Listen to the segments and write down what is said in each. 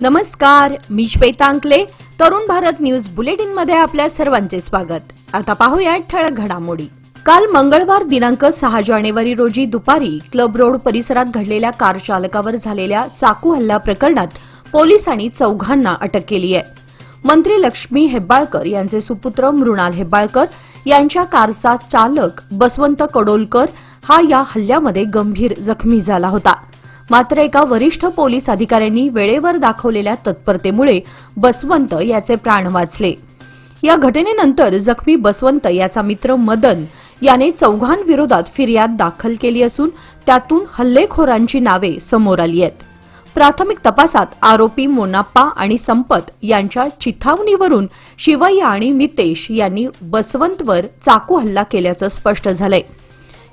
नमस्कार, मी श्वेता अंकले. Tarun Bharat news bulletin मध्ये आपल्या सर्वांचे स्वागत. आता पाहूया ठळक घडामोडी. काल मंगळवार दिनांक 6 जानेवारी रोजी दुपारी क्लब रोड परिसरात घडलेल्या कार चालकावर झालेल्या चाकू हल्ला प्रकरणात पोलिसांनी चौघांना अटक केली आहे. मंत्री लक्ष्मी हेब्बाळकर यांचे सुपुत्र मृणाल हेब्बाळकर यांच्या कारचा चालक बसवंत कडोलकर हा या हल्ल्यामध्ये गंभीर जखमी झाला होता. मात्र एका वरिष्ठ पोलीस अधिकाऱ्यांनी वेळेवर दाखवलेल्या तत्परतेमुळे बसवंत याचे प्राण वाचले. या घटनेनंतर जखमी बसवंत याचा मित्र मदन याने चौघांविरोधात फिर्याद दाखल केली असून त्यातून हल्लेखोरांची नावे समोर आली आहेत. प्राथमिक तपासात आरोपी मोनाप्पा आणि संपत यांच्या चिथावणीवरून शिवय्या आणि मितेश यांनी बसवंतवर चाकू हल्ला केल्याचं स्पष्ट झालंय.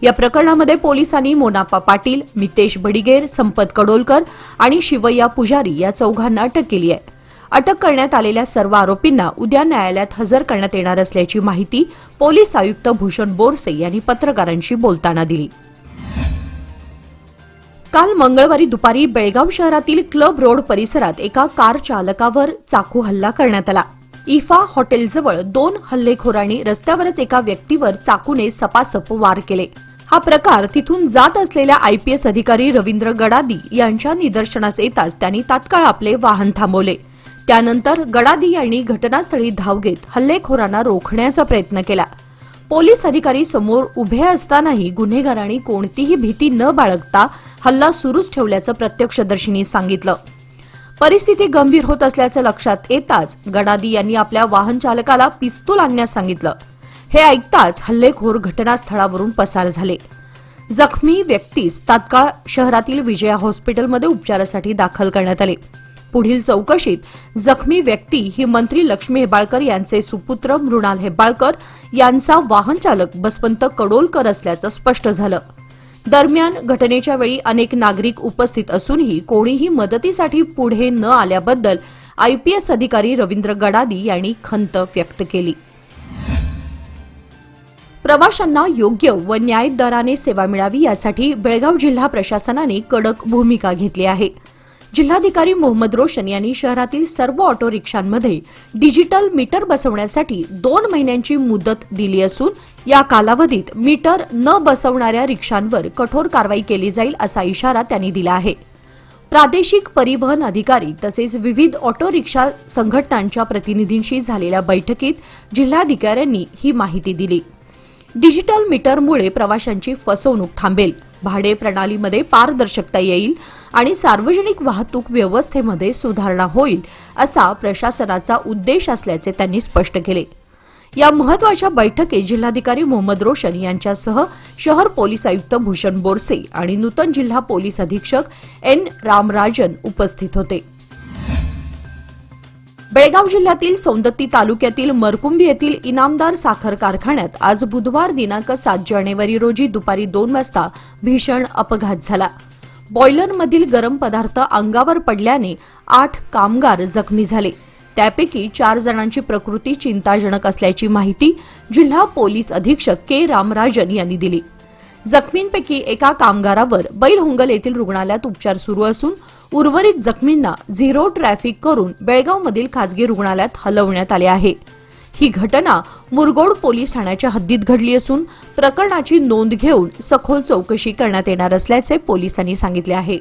या प्रकरणामध्ये पोलिसांनी मोनाप्पा पाटील, मितेश बडिगेर, संपत कडोलकर आणि शिवय्या पुजारी या चौघांना अटक केली आहे. अटक करण्यात आलेल्या सर्व आरोपींना उद्या न्यायालयात हजर करण्यात येणार असल्याची माहिती पोलीस आयुक्त भूषण बोरसे यांनी पत्रकारांशी बोलताना दिली. काल मंगळवारी दुपारी बेळगाव शहरातील क्लब रोड परिसरात एका कार चालकावर चाकू हल्ला करण्यात आला. इफा हॉटेलजवळ 2 हल्लेखोरांनी रस्त्यावरच एका व्यक्तीवर चाकूने सपासप वार केले. हा प्रकार तिथून जात असलेल्या आयपीएस अधिकारी रवींद्र गडादी यांच्या निदर्शनास येताच त्यांनी तात्काळ आपले वाहन थांबवले. त्यानंतर गडादी यांनी घटनास्थळी धाव घेत हल्लेखोरांना रोखण्याचा प्रयत्न केला. पोलीस अधिकारी समोर उभे असतानाही गुन्हेगारांनी कोणतीही भीती न बाळगता हल्ला सुरूच ठेवल्याचं प्रत्यक्षदर्शींनी सांगितलं. परिस्थिती गंभीर होत असल्याचं लक्षात येताच गडादी यांनी आपल्या वाहन चालकाला पिस्तूल आणण्यास सांगितलं. हे ऐकताच हल्लेखोर घटनास्थळावरून पसार झाले. जखमी व्यक्तीस तात्काळ शहरातील विजया हॉस्पिटलमध्ये उपचारासाठी दाखल करण्यात आले. पुढील चौकशीत जखमी व्यक्ती ही मंत्री लक्ष्मी हेब्बाळकर यांचे सुपुत्र मृणाल हेब्बाळकर यांचा वाहन चालक बसवंत कडोलकर असल्याचं स्पष्ट झालं. दरम्यान घटनेच्या वेळी अनेक नागरिक उपस्थित असूनही कोणीही मदतीसाठी पुढे न आल्याबद्दल आयपीएस अधिकारी रवींद्र गडादी यांनी खंत व्यक्त केली. प्रवाशांना योग्य व न्याय्य दराने सेवा मिळावी यासाठी बेळगाव जिल्हा प्रशासनाने कडक भूमिका घेतली आहे. जिल्हाधिकारी मोहम्मद रोशन यांनी शहरातील सर्व ऑटो रिक्षांमध्ये डिजिटल मीटर बसवण्यासाठी 2 महिन्यांची मुदत दिली असून या कालावधीत मीटर न बसवणाऱ्या रिक्षांवर कठोर कारवाई केली जाईल असा इशारा त्यांनी दिला आहे. प्रादेशिक परिवहन अधिकारी तसेच विविध ऑटो रिक्षा संघटनांच्या प्रतिनिधींशी झालेल्या बैठकीत जिल्हाधिकाऱ्यांनी ही माहिती दिली. डिजिटल मीटरमुळे प्रवाशांची फसवणूक थांबेल, भाडे प्रणालीमध्ये पारदर्शकता येईल आणि सार्वजनिक वाहतूक व्यवस्थेमध्ये सुधारणा होईल असा प्रशासनाचा उद्देश असल्याचे त्यांनी स्पष्ट केले. या महत्त्वाच्या बैठकीत जिल्हाधिकारी मोहम्मद रोशन यांच्यासह शहर पोलीस आयुक्त भूषण बोरसे आणि नूतन जिल्हा पोलीस अधीक्षक एन रामराजन उपस्थित होते. बेळगाव जिल्ह्यातील सौंदत्ती तालुक्यातील मरकुंबी येथील इनामदार साखर कारखान्यात आज बुधवार दिनांक 7 जानेवारी रोजी दुपारी 2 वाजता भीषण अपघात झाला. बॉयलरमधील गरम पदार्थ अंगावर पडल्याने 8 कामगार जखमी झाले. त्यापैकी 4 जणांची प्रकृती चिंताजनक असल्याची माहिती जिल्हा पोलीस अधीक्षक के रामराजन यांनी दिली. जखमींपैकी एका कामगारावर बैलहोंगल येथील रुग्णालयात उपचार सुरू असून उर्वरित जखमींना झिरो ट्रॅफिक करून बेळगावमधील खासगी रुग्णालयात हलवण्यात आले आहे. ही घटना मुरगोड पोलीस ठाण्याच्या हद्दीत घडली असून प्रकरणाची नोंद घेऊन सखोल चौकशी करण्यात येणार असल्याचे पोलिसांनी सांगितले आहे.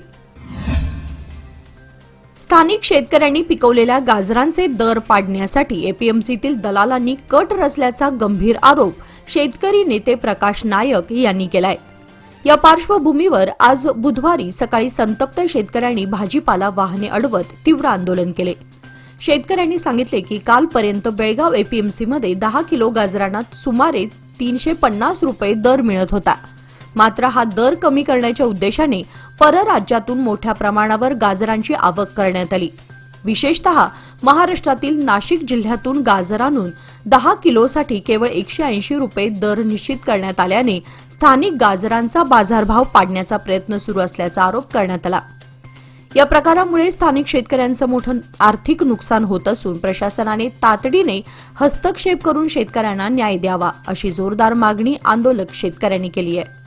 स्थानिक शेतकऱ्यांनी पिकवलेल्या गाजरांचे दर पाडण्यासाठी एपीएमसीतील दलालांनी कट रचल्याचा गंभीर आरोप शेतकरी नेते प्रकाश नायक यांनी केलाय. या पार्श्वभूमीवर आज बुधवारी सकाळी संतप्त शेतकऱ्यांनी भाजीपाला वाहने अडवत तीव्र आंदोलन केले. शेतकऱ्यांनी सांगितले की कालपर्यंत बेळगाव एपीएमसीमध्ये 10 किलो गाजरांना सुमारे 350 रुपये दर मिळत होता. मात्र हा दर कमी करण्याच्या उद्देशाने परराज्यातून मोठ्या प्रमाणावर गाजरांची आवक करण्यात आली. विशेषतः महाराष्ट्रातील नाशिक जिल्ह्यातून गाजर आणून 10 किलोसाठी केवळ 180 रुपये दर निश्चित करण्यात आल्याने स्थानिक गाजरांचा बाजारभाव पाडण्याचा प्रयत्न सुरू असल्याचा आरोप करण्यात आला. या प्रकारामुळे स्थानिक शेतकऱ्यांचं मोठं आर्थिक नुकसान होत असून प्रशासनाने तातडीने हस्तक्षेप करून शेतकऱ्यांना न्याय द्यावा अशी जोरदार मागणी आंदोलक शेतकऱ्यांनी केली आहे.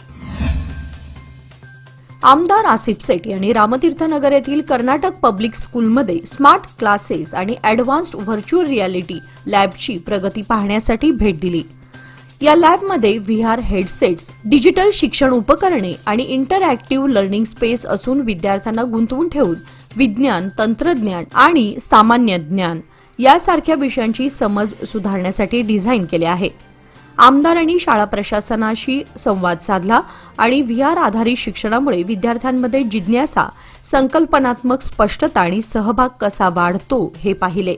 आमदार आसिफ सेठ यांनी रामतीर्थनगर येथील कर्नाटक पब्लिक स्कूलमध्ये स्मार्ट क्लासेस आणि ॲडव्हान्स्ड व्हर्च्युअल रियालिटी लॅबची प्रगती पाहण्यासाठी भेट दिली. या लॅबमध्ये व्हीआर हेडसेट्स, डिजिटल शिक्षण उपकरणे आणि इंटरॅक्टिव्ह लर्निंग स्पेस असून विद्यार्थ्यांना गुंतवून ठेवून विज्ञान, तंत्रज्ञान आणि सामान्य ज्ञान यासारख्या विषयांची समज सुधारण्यासाठी डिझाईन केले आहे. आमदारांनी शाळा प्रशासनाशी संवाद साधला आणि व्हीआर आधारित शिक्षणामुळे विद्यार्थ्यांमध्ये जिज्ञासा, संकल्पनात्मक स्पष्टता आणि सहभाग कसा वाढतो हे पाहिले.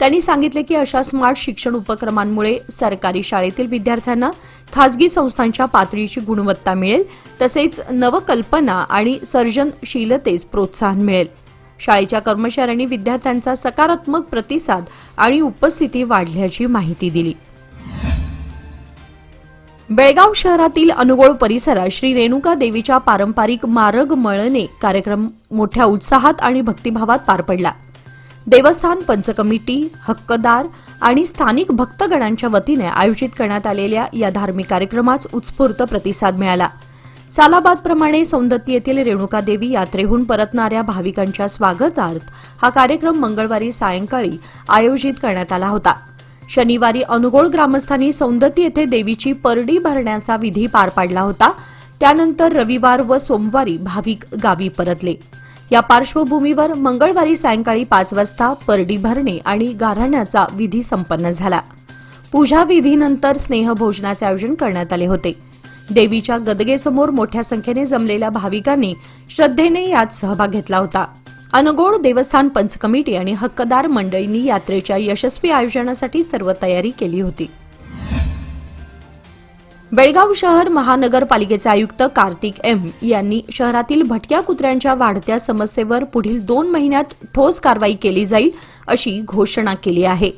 त्यांनी सांगितले की अशा स्मार्ट शिक्षण उपक्रमांमुळे सरकारी शाळेतील विद्यार्थ्यांना खासगी संस्थांच्या पातळीची गुणवत्ता मिळेल, तसेच नवकल्पना आणि सर्जनशीलतेस प्रोत्साहन मिळेल. शाळेच्या कर्मचाऱ्यांनी विद्यार्थ्यांचा सकारात्मक प्रतिसाद आणि उपस्थिती वाढल्याची माहिती दिली. बेळगाव शहरातील अनुगोळ परिसरात श्री रेणुका देवीच्या पारंपरिक मारग मळणे कार्यक्रम मोठ्या उत्साहात आणि भक्तिभावात पार पडला. देवस्थान पंच कमिटी, हक्कदार आणि स्थानिक भक्तगणांच्या वतीने आयोजित करण्यात आलेल्या या धार्मिक कार्यक्रमास उत्स्फूर्त प्रतिसाद मिळाला. सालाबादप्रमाणे सौंदत्ती येथील रेणुका देवी यात्रेहून परतणाऱ्या भाविकांच्या स्वागतार्थ हा कार्यक्रम मंगळवारी सायंकाळी आयोजित करण्यात आला होता. शनिवारी अनुगोळ ग्रामस्थांनी सौंदत्ती येथे देवीची परडी भरण्याचा विधी पार पाडला होता. त्यानंतर रविवार व सोमवारी भाविक गावी परतले. या पार्श्वभूमीवर मंगळवारी सायंकाळी 5 वाजता परडी भरणे आणि गाऱ्हाण्याचा विधी संपन्न झाला. पूजा विधीनंतर स्नेहभोजनाचे आयोजन करण्यात आले होते. देवीच्या गदगेसमोर मोठ्या संख्येने जमलेल्या भाविकांनी श्रद्धेने यात सहभाग घेतला होता. अनुगोळ देवस्थान पंच कमिटी आणि हक्कदार मंडळींनी यात्रेच्या यशस्वी आयोजनासाठी सर्व तयारी केली होती. बेळगाव शहर महानगरपालिकेचे आयुक्त कार्तिक एम यांनी शहरातील भटक्या कुत्र्यांच्या वाढत्या समस्येवर पुढील 2 महिन्यात ठोस कारवाई केली जाईल अशी घोषणा केली आहे.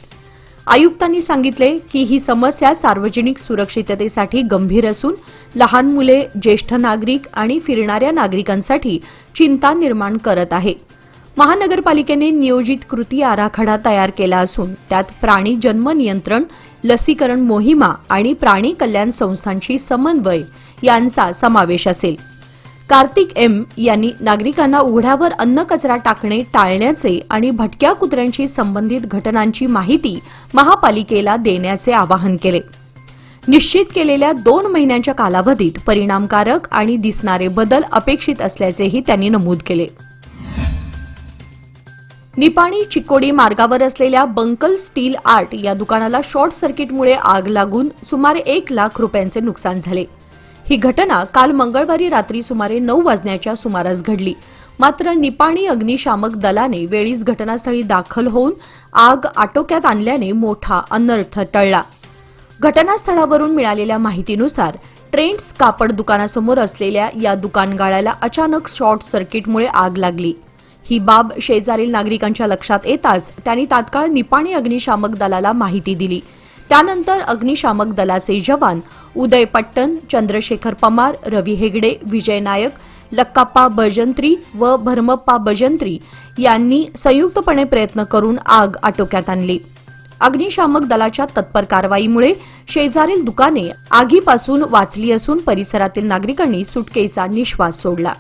आयुक्तांनी सांगितले की ही समस्या सार्वजनिक सुरक्षिततेसाठी गंभीर असून लहान मुले, ज्येष्ठ नागरिक आणि फिरणाऱ्या नागरिकांसाठी चिंता निर्माण करत आहे. महानगरपालिकेने नियोजित कृती आराखडा तयार केला असून त्यात प्राणी जन्म नियंत्रण, लसीकरण मोहिमा आणि प्राणी कल्याण संस्थांची समन्वय यांचा समावेश असेल. कार्तिक एम यांनी नागरिकांना उघड्यावर अन्न कचरा टाकणे टाळण्याचे आणि भटक्या कुत्र्यांशी संबंधित घटनांची माहिती महापालिकेला देण्याचे आवाहन केले. निश्चित केलेल्या 2 महिन्यांच्या कालावधीत परिणामकारक आणि दिसणारे बदल अपेक्षित असल्याचेही त्यांनी नमूद केले. निपाणी चिकोडी मार्गावर असलेल्या बंकल स्टील आर्ट या दुकानाला शॉर्ट सर्किटमुळे आग लागून सुमारे 1 लाख रुपयांचे नुकसान झाले. ही घटना काल मंगळवारी रात्री सुमारे 9 वाजण्याच्या सुमारास घडली. मात्र निपाणी अग्निशामक दलाने वेळीच घटनास्थळी दाखल होऊन आग आटोक्यात आणल्याने मोठा अनर्थ टळला. घटनास्थळावरून मिळालेल्या माहितीनुसार ट्रेंड्स कापड दुकानासमोर असलेल्या या दुकानगाळ्याला अचानक शॉर्ट सर्किटमुळे आग लागली. ही बाब शेजारील नागरिकांच्या लक्षात येताच त्यांनी तात्काळ निपाणी अग्निशामक दलाला माहिती दिली. त्यानंतर अग्निशामक दलाचे जवान उदय पट्टन, चंद्रशेखर पमार, रवी हेगडे, विजय नायक, लक्काप्पा बजंत्री व भरमप्पा बजंत्री यांनी संयुक्तपणे प्रयत्न करून आग आटोक्यात आणली. अग्निशामक दलाच्या तत्पर कारवाईमुळे शेजारील दुकाने आगीपासून वाचली असून परिसरातील नागरिकांनी सुटकेचा निश्वास सोडला.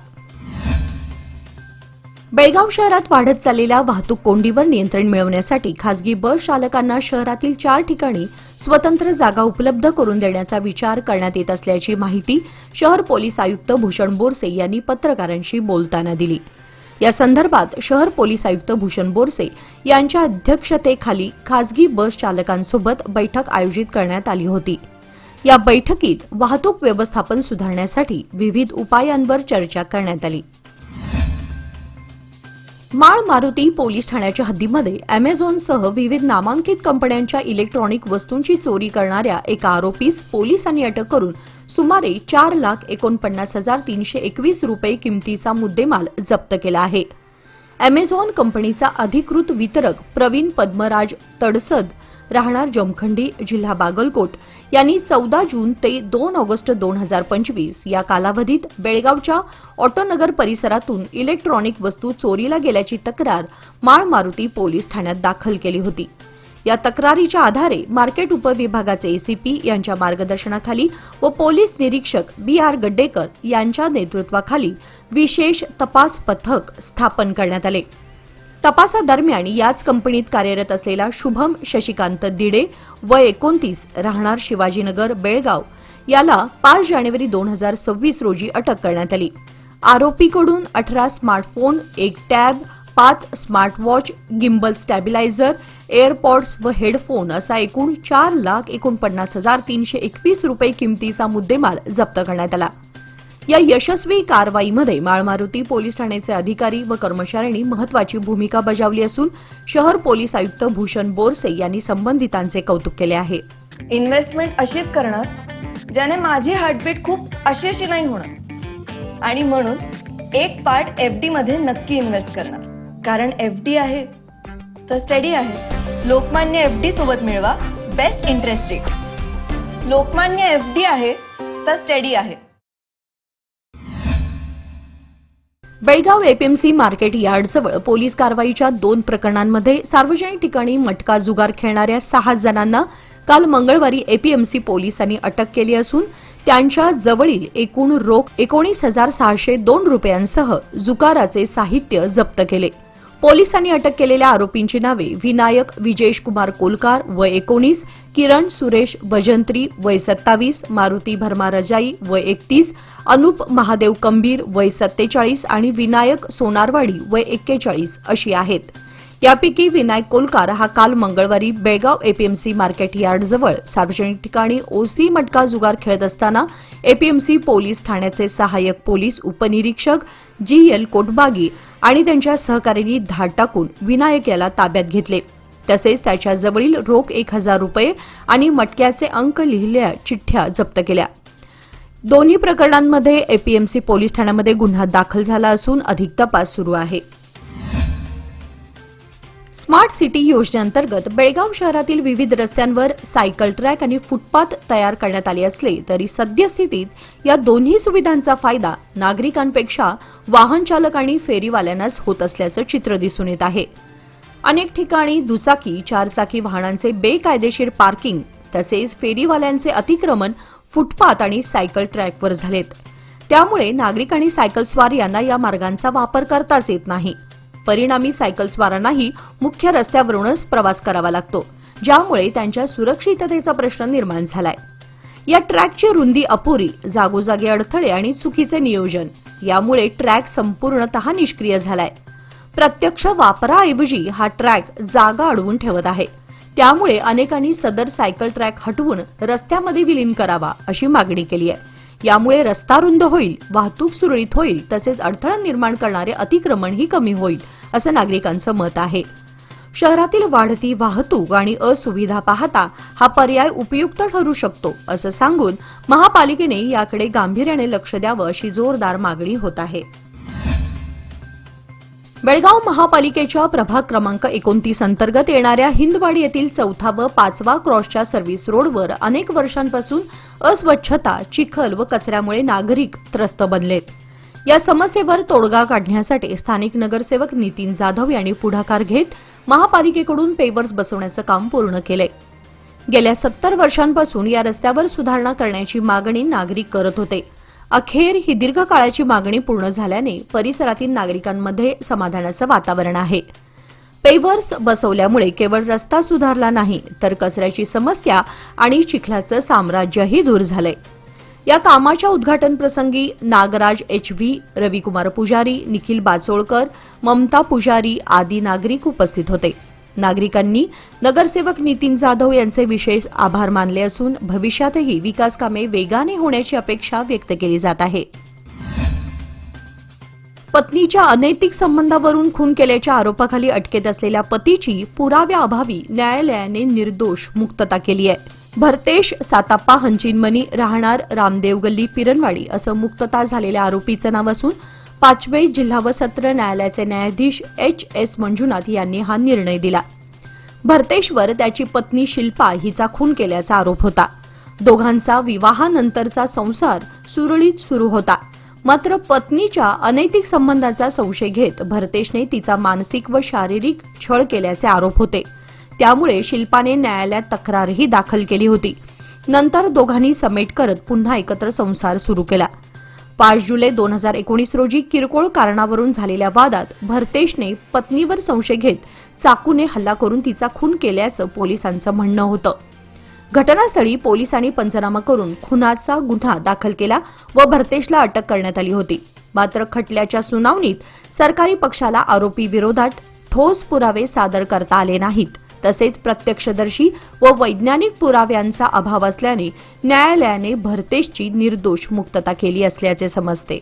बेळगाव शहरात वाढत चाललेल्या वाहतूक कोंडीवर नियंत्रण मिळवण्यासाठी खासगी बस चालकांना शहरातील 4 ठिकाणी स्वतंत्र जागा उपलब्ध करून देण्याचा विचार करण्यात येत असल्याची माहिती शहर पोलीस आयुक्त भूषण बोरसे यांनी पत्रकारांशी बोलताना दिली. या संदर्भात शहर पोलीस आयुक्त भूषण बोरसे यांच्या अध्यक्षतेखाली खासगी बस चालकांसोबत बैठक आयोजित करण्यात आली होती. या बैठकीत वाहतूक व्यवस्थापन सुधारण्यासाठी विविध उपायांवर चर्चा करण्यात आली. माळ मारुती पोलीस ठाण्याच्या हद्दीमध्ये अॅमेझॉनसह विविध नामांकित कंपन्यांच्या इलेक्ट्रॉनिक वस्तूंची चोरी करणाऱ्या एका आरोपीस पोलिसांनी अटक करून सुमारे 4,49,321 रुपये किमतीचा मुद्देमाल जप्त केला आहे. अॅमेझॉन कंपनीचा अधिकृत वितरक प्रवीण पद्मराज तडसद राहणार जमखंडी, जिल्हा बागलकोट यांनी 14 जून ते 2 ऑगस्ट 2025 या कालावधीत बेळगावच्या ऑटोनगर परिसरातून इलेक्ट्रॉनिक वस्तू चोरीला गेल्याची तक्रार माळ मारुती पोलीस ठाण्यात दाखल केली होती. या तक्रारीच्या आधारे मार्केट उपविभागाचे एसीपी यांच्या मार्गदर्शनाखाली व पोलीस निरीक्षक BR गड्डेकर यांच्या नेतृत्वाखाली विशेष तपास पथक स्थापन करण्यात आले। तपासादरम्यान याच कंपनीत कार्यरत असलेला शुभम शशिकांत दिडे वय 29 राहणार शिवाजीनगर बेळगाव याला 5 जानेवारी 2026 रोजी अटक करण्यात आली। आरोपीकडून 18 smartphone, 1 tab, 5 smartwatch, gimbal stabiliser, AirPods व हेडफोन असा एकूण 4,49,321 रुपये किमतीचा मुद्देमाल जप्त करण्यात आला। या यशस्वी कारवाईमध्ये माळमारुती पोलीस ठाण्याचे अधिकारी व कर्मचाऱ्यांनी महत्त्वाची भूमिका बजावली असून शहर पोलीस आयुक्त भूषण बोरसे यांनी संबंधितांचे कौतुक केले आहे। इन्व्हेस्टमेंट अशीच करणार ज्याने माझी हार्टबीट खूप अशी नाही होणार आणि म्हणून एक पार्ट FD मध्ये नक्की इन्व्हेस्ट करणार, कारण FD आहे तर स्टडी आहे। लोकमान्य FD सोबत मिळवा best interest rate. Lokmanya FD आहे तर स्टडी आहे। बेळगाव APMC मार्केट यार्डजवळ पोलीस कारवाईच्या 2 प्रकरणांमध्ये सार्वजनिक ठिकाणी मटका जुगार खेळणाऱ्या 6 जणांना काल मंगळवारी APMC पोलिसांनी अटक केली असून त्यांच्या जवळील एकूण रोख 19,602 रुपयांसह जुगाराचे साहित्य जप्त केले। पोलिसांनी अटक केलेल्या आरोपींची नावे विनायक विजेश कुमार कोलकार वय 19, किरण सुरेश भजंत्री वय 27, मारुती भरमा रजाई वय 31, अनुप महादेव कंबीर वय 47 आणि विनायक सोनारवाडी वय 41 अशी आहेत। यापैकी विनायक कोलकार हा काल मंगळवारी बेळगाव APMC मार्केट यार्डजवळ सार्वजनिक ठिकाणी OC मटका जुगार खेळत असताना APMC पोलीस ठाण्याचे सहाय्यक पोलीस उपनिरीक्षक GL कोटबागी आणि त्यांच्या सहकाऱ्यांनी धाड टाकून विनायक याला ताब्यात घेतले। तसेच त्याच्या जवळील रोख 1,000 रुपये आणि मटक्याचे अंक लिहिलेल्या चिठ्ठ्या जप्त केल्या। दोन्ही प्रकरणांमध्ये APMC पोलीस ठाण्यामध्ये गुन्हा दाखल झाला असून अधिक तपास सुरू आहे। स्मार्ट सिटी योजनेअंतर्गत बेळगाव शहरातील विविध रस्त्यांवर सायकल ट्रॅक आणि फुटपाथ तयार करण्यात आले असले तरी सद्यस्थितीत या दोन्ही सुविधांचा फायदा नागरिकांपेक्षा वाहन चालक आणि फेरीवाल्यांनाच होत असल्याचं चित्र दिसून येत आहे। अनेक ठिकाणी दुचाकी, 4 चाकी वाहनांचे बेकायदेशीर पार्किंग तसेच फेरीवाल्यांचे अतिक्रमण फुटपाथ आणि सायकल ट्रॅकवर झालेत। त्यामुळे नागरिक आणि सायकल स्वार यांना या मार्गांचा वापर करताच येत नाही। परिणामी सायकल स्वारांनाही मुख्य रस्त्यावरूनच प्रवास करावा लागतो, ज्यामुळे त्यांच्या सुरक्षिततेचा प्रश्न निर्माण झालाय। या ट्रॅकची रुंदी अपुरी, जागोजागी अडथळे आणि चुकीचे नियोजन यामुळे ट्रॅक संपूर्णतः निष्क्रिय झालाय। प्रत्यक्ष वापराऐवजी हा ट्रॅक जागा अडवून ठेवत आहे। त्यामुळे अनेकांनी सदर सायकल ट्रॅक हटवून रस्त्यामध्ये विलीन करावा अशी मागणी केली आहे। यामुळे रस्ता रुंद होईल, वाहतूक सुरळीत होईल तसेच अडथळा निर्माण करणारे अतिक्रमणही कमी होईल असं नागरिकांचं मत आहे। शहरातील वाढती वाहतूक आणि असुविधा पाहता हा पर्याय उपयुक्त ठरू शकतो असं सांगून महापालिकेने याकडे गांभीर्याने लक्ष द्यावं अशी जोरदार मागणी होत आहे। बेळगाव महापालिकेच्या प्रभाग क्रमांक 29 अंतर्गत येणाऱ्या हिंदवाडी येथील 4था व 5वा क्रॉसच्या सर्व्हिस रोडवर अनेक वर्षांपासून अस्वच्छता, चिखल व कचऱ्यामुळे नागरिक त्रस्त बनलेत। या समस्येवर तोडगा काढण्यासाठी स्थानिक नगरसेवक नितीन जाधव यांनी पुढाकार घेत महापालिकेकडून पेवर्स बसवण्याचं काम पूर्ण केलंय। गेल्या 70 वर्षांपासून या रस्त्यावर सुधारणा करण्याची मागणी नागरिक करत होते। अखेर ही दीर्घकाळाची मागणी पूर्ण झाल्याने परिसरातील नागरिकांमध्ये समाधानाचं वातावरण आहे। पेवर्स बसवल्यामुळे केवळ रस्ता सुधारला नाही तर कचऱ्याची समस्या आणि चिखलाचं साम्राज्यही दूर झालंय। या कामाच्या उद्घाटन प्रसंगी नागराज HV, रविकुमार पुजारी, निखिल बाचोळकर, ममता पुजारी आदी नागरिक उपस्थित होते। नागरिकांनी नगरसेवक नितीन जाधव यांचे विशेष आभार मानले असून भविष्यातही विकास कामे वेगाने होण्याची अपेक्षा व्यक्त केली जात आहे। पत्नीच्या अनैतिक संबंधावरून खून केल्याच्या आरोपाखाली अटकेत असलेल्या पतीची पुराव्याअभावी न्यायालयाने निर्दोष मुक्तता केली आहे। भरतेश साताप्पा हंचिनमनी राहणार रामदेव गल्ली पिरणवाडी असं मुक्तता झालेल्या आरोपीचं नाव असून 5वे जिल्हा व सत्र न्यायालयाचे न्यायाधीश HS मंजुनाथ यांनी हा निर्णय दिला। भरतेशवर त्याची पत्नी शिल्पा हिचा खून केल्याचा आरोप होता। दोघांचा विवाहानंतरचा संसार सुरळीत सुरू होता, मात्र पत्नीच्या अनैतिक संबंधाचा संशय घेत भरतेशने तिचा मानसिक व शारीरिक छळ केल्याचे आरोप होते। त्यामुळे शिल्पाने न्यायालयात तक्रारही दाखल केली होती. नंतर दोघांनी समेट करत पुन्हा एकत्र संसार सुरू केला. 5 जुलै 2019 रोजी किरकोळ कारणावरून झालेल्या वादात भरतेशने पत्नीवर संशय घेत चाकूने हल्ला करून तिचा खून केल्याचं पोलिसांचं म्हणणं होतं. घटनास्थळी पोलिसांनी पंचनामा करून खुनाचा गुन्हा दाखल केला व भरतेशला अटक करण्यात आली होती. मात्र खटल्याच्या सुनावणीत सरकारी पक्षाला आरोपी विरोधात ठोस पुरावे सादर करता आले नाहीत. तसेच प्रत्यक्षदर्शी व वैज्ञानिक पुराव्यांचा अभाव असल्याने न्यायालयाने भरतेशची निर्दोष मुक्तता केली असल्याचे समजते.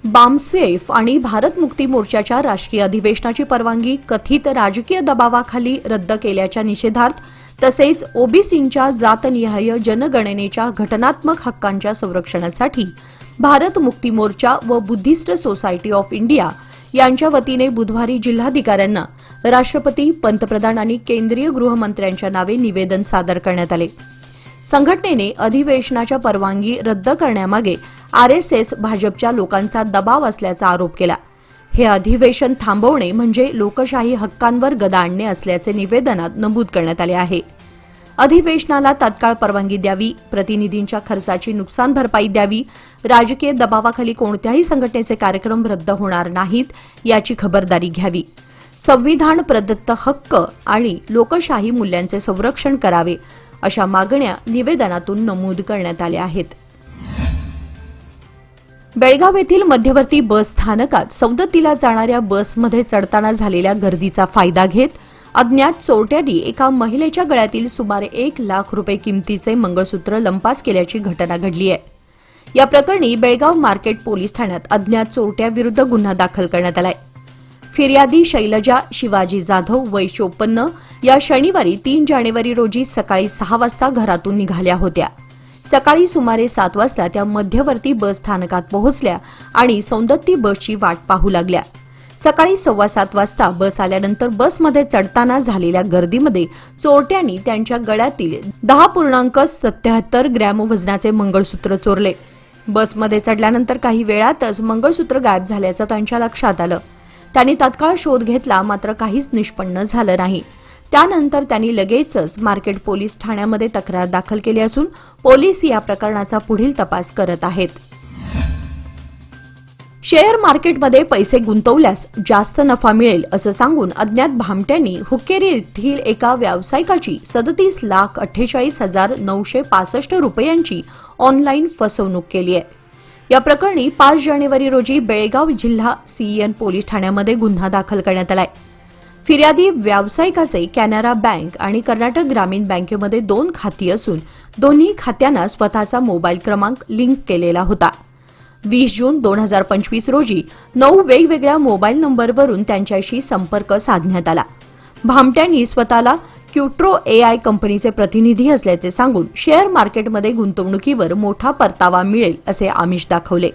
बामसेफ आणि भारत मुक्ती मोर्चाच्या राष्ट्रीय अधिवेशनाची परवानगी कथित राजकीय दबावाखाली रद्द केल्याच्या निषेधार्थ तसेच ओबीसींच्या जातनिहाय जनगणनेच्या घटनात्मक हक्कांच्या संरक्षणासाठी भारत मुक्ती मोर्चा व बुद्धिस्ट सोसायटी ऑफ इंडिया यांच्या वतीने बुधवारी जिल्हाधिकाऱ्यांना राष्ट्रपती, पंतप्रधान आणि केंद्रीय गृहमंत्र्यांच्या नावे निवेदन सादर करण्यात आले. संघटनेने अधिवेशनाच्या परवानगी रद्द करण्यामागे आरएसएस भाजपच्या लोकांचा दबाव असल्याचा आरोप केला. हे अधिवेशन थांबवणे म्हणजे लोकशाही हक्कांवर गदा आणणे असल्याचे निवेदनात नमूद करण्यात आले आहे. अधिवेशनाला तात्काळ परवानगी द्यावी, प्रतिनिधींच्या खर्चाची नुकसान भरपाई द्यावी, राजकीय दबावाखाली कोणत्याही संघटनेचे कार्यक्रम रद्द होणार नाहीत याची खबरदारी घ्यावी, संविधान प्रदत्त हक्क आणि लोकशाही मूल्यांचे संरक्षण करावे अशा मागण्या निवेदनातून नमूद करण्यात आल्या आहेत. बेळगाव येथील मध्यवर्ती बस स्थानकात सौदत्तीला जाणाऱ्या बसमध्ये चढताना झालेल्या गर्दीचा फायदा घेत अज्ञात चोरट्यांनी एका महिलेच्या गळ्यातील सुमारे 1 लाख रुपये किमतीचे मंगळसूत्र लंपास केल्याची घटना घडली आहे. या प्रकरणी बेळगाव मार्केट पोलीस ठाण्यात अज्ञात चोरट्याविरुद्ध गुन्हा दाखल करण्यात आलाय. फिर्यादी शैलजा शिवाजी जाधव वय 54 या शनिवारी 3 जानेवारी रोजी सकाळी 6 वाजता घरातून निघाल्या होत्या. सकाळी सुमारे 7 वाजता त्या मध्यवर्ती बस स्थानकात पोहोचल्या आणि सौंदत्ती बसची वाट पाहू लागल्या. सकाळी 7:15 वाजता बस आल्यानंतर बसमध्ये चढताना झालेल्या गर्दीमध्ये चोरट्यांनी त्यांच्या गळ्यातील 10.77 ग्रॅम वजनाचे मंगळसूत्र चोरले. बसमध्ये चढल्यानंतर काही वेळातच मंगळसूत्र गायब झाल्याचं त्यांच्या लक्षात आलं. त्यांनी तात्काळ शोध घेतला, मात्र काहीच निष्पन्न झालं नाही. त्यानंतर त्यांनी लगेचच मार्केट पोलीस ठाण्यामध्ये तक्रार दाखल केली असून पोलीस या प्रकरणाचा पुढील तपास करत आहेत. शेअर मार्केटमध्ये पैसे गुंतवल्यास जास्त नफा मिळेल असं सांगून अज्ञात भामट्यांनी हुक्केरी येथील एका व्यावसायिकाची 37,48,965 रुपयांची ऑनलाईन फसवणूक केली आहे. या प्रकरणी 5 जानेवारी रोजी बेळगाव जिल्हा सीएन पोलीस ठाण्यामध्ये गुन्हा दाखल करण्यात आलाय. फिर्यादी व्यावसायिकाचे कॅनरा बँक आणि कर्नाटक ग्रामीण बँकेमध्ये 2 खाती असून दोन्ही खात्यांना स्वतःचा मोबाईल क्रमांक लिंक केलेला होता. 20 जून 2025 रोजी 9 वेगवेगळ्या मोबाईल नंबरवरून त्यांच्याशी संपर्क साधण्यात आला. भामट्यांनी स्वतःला क्युट्रो एआय कंपनीचे प्रतिनिधी असल्याचे सांगून शेअर मार्केटमध्ये गुंतवणुकीवर मोठा परतावा मिळेल असे आमिष दाखवले.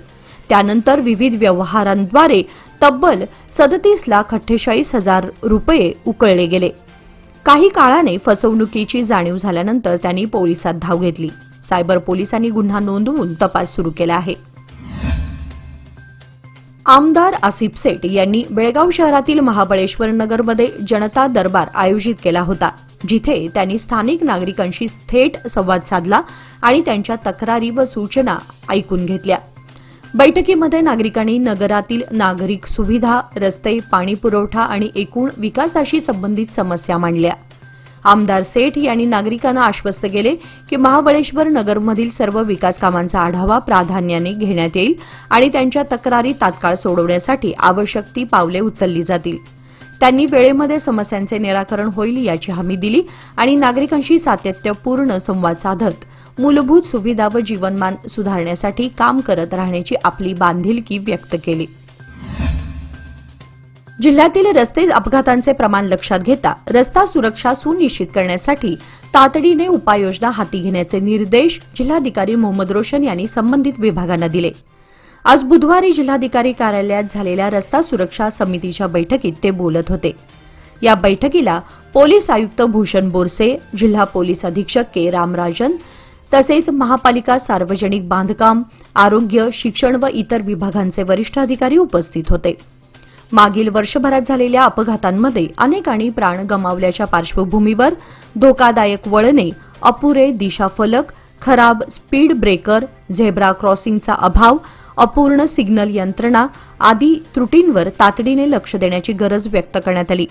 त्यानंतर विविध व्यवहारांद्वारे तब्बल 37,48,000 रुपये उकळले गेले. काही काळाने फसवणुकीची जाणीव झाल्यानंतर त्यांनी पोलिसात धाव घेतली. सायबर पोलिसांनी गुन्हा नोंदवून तपास सुरू केला आहे. आमदार आसिफ सेठ यांनी बेळगाव शहरातील महाबळेश्वर नगरमध्ये जनता दरबार आयोजित केला होता, जिथे त्यांनी स्थानिक नागरिकांशी थेट संवाद साधला आणि त्यांच्या तक्रारी व सूचना ऐकून घेतल्या. बैठकीमध्ये नागरिकांनी नगरातील नागरिक सुविधा, रस्ते, पाणी पुरवठा आणि एकूण विकासाशी संबंधित समस्या मांडल्या. आमदार सेठ यांनी नागरिकांना आश्वस्त केले की महाबळेश्वर नगरमधील सर्व विकास कामांचा आढावा प्राधान्याने घेण्यात येईल आणि त्यांच्या तक्रारी तात्काळ सोडवण्यासाठी आवश्यक ती पावले उचलली जातील. त्यांनी वेळेमध्ये समस्यांचे निराकरण होईल याची हमी दिली आणि नागरिकांशी सातत्यपूर्ण संवाद साधत मूलभूत सुविधा व जीवनमान सुधारण्यासाठी काम करत राहण्याची आपली बांधिलकी व्यक्त केली. जिल्ह्यातील रस्ते अपघातांचे प्रमाण लक्षात घेता रस्ता सुरक्षा सुनिश्चित करण्यासाठी तातडीने उपाययोजना हाती घेण्याचे निर्देश जिल्हाधिकारी मोहम्मद रोशन यांनी संबंधित विभागांना दिले. आज बुधवारी जिल्हाधिकारी कार्यालयात झालेल्या रस्ता सुरक्षा समितीच्या बैठकीत ते बोलत होते. या बैठकीला पोलीस आयुक्त भूषण बोरसे, जिल्हा पोलीस अधीक्षक के रामराजन तसेच महापालिका, सार्वजनिक बांधकाम, आरोग्य, शिक्षण व इतर विभागांचे वरिष्ठ अधिकारी उपस्थित होते. मागील वर्षभरात झालेल्या अपघातांमध्ये अनेकांनी प्राण गमावल्याच्या पार्श्वभूमीवर धोकादायक वळणे, अपुरे दिशाफलक, खराब स्पीड ब्रेकर, झेब्रा क्रॉसिंगचा अभाव, अपूर्ण सिग्नल यंत्रणा आदी त्रुटींवर तातडीने लक्ष देण्याची गरज व्यक्त करण्यात आली.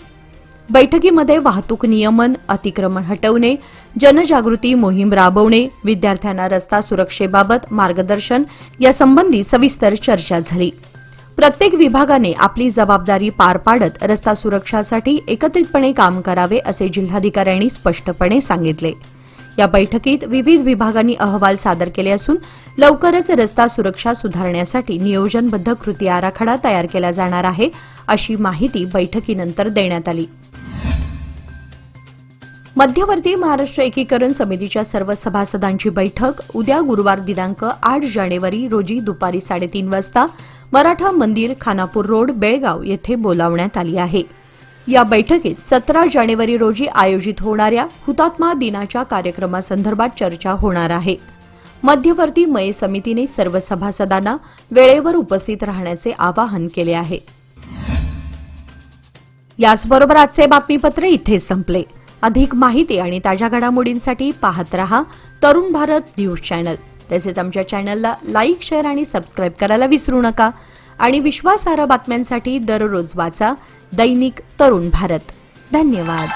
बैठकीमध्ये वाहतूक नियमन, अतिक्रमण हटवणे, जनजागृती मोहीम राबवणे, विद्यार्थ्यांना रस्ता सुरक्षेबाबत मार्गदर्शन यासंबंधी सविस्तर चर्चा झाली. प्रत्येक विभागाने आपली जबाबदारी पार पाडत रस्ता सुरक्षासाठी एकत्रितपणे काम करावे असे जिल्हाधिकाऱ्यांनी स्पष्टपणे सांगितले. या बैठकीत विविध विभागांनी अहवाल सादर केले असून लवकरच रस्ता सुरक्षा सुधारण्यासाठी नियोजनबद्ध कृती आराखडा तयार केला जाणार आहे, अशी माहिती बैठकीनंतर देण्यात आली. मध्यवर्ती महाराष्ट्र एकीकरण समितीच्या सर्व सभासदांची बैठक उद्या गुरुवार दिनांक 8 जानेवारी रोजी दुपारी 3:30 वाजता मराठा मंदिर, खानापूर रोड, बेळगाव येथे बोलावण्यात आली आहे. या बैठकीत 17 जानेवारी रोजी आयोजित होणाऱ्या हुतात्मा दिनाच्या कार्यक्रमासंदर्भात चर्चा होणार आहे. मध्यवर्ती मय समितीने सर्व सभासदांना वेळेवर उपस्थित राहण्याचे आवाहन केले आहे. याचबरोबर आजचे बातमीपत्र इथेच संपले. अधिक माहिती आणि ताज्या घडामोडींसाठी पाहत रहा तरुण भारत न्यूज चॅनल. तसेच आमच्या चॅनलला लाईक, शेअर आणि सबस्क्राईब करायला विसरू नका. आणि विश्वासार्ह बातम्यांसाठी दररोज वाचा दैनिक तरुण भारत. धन्यवाद.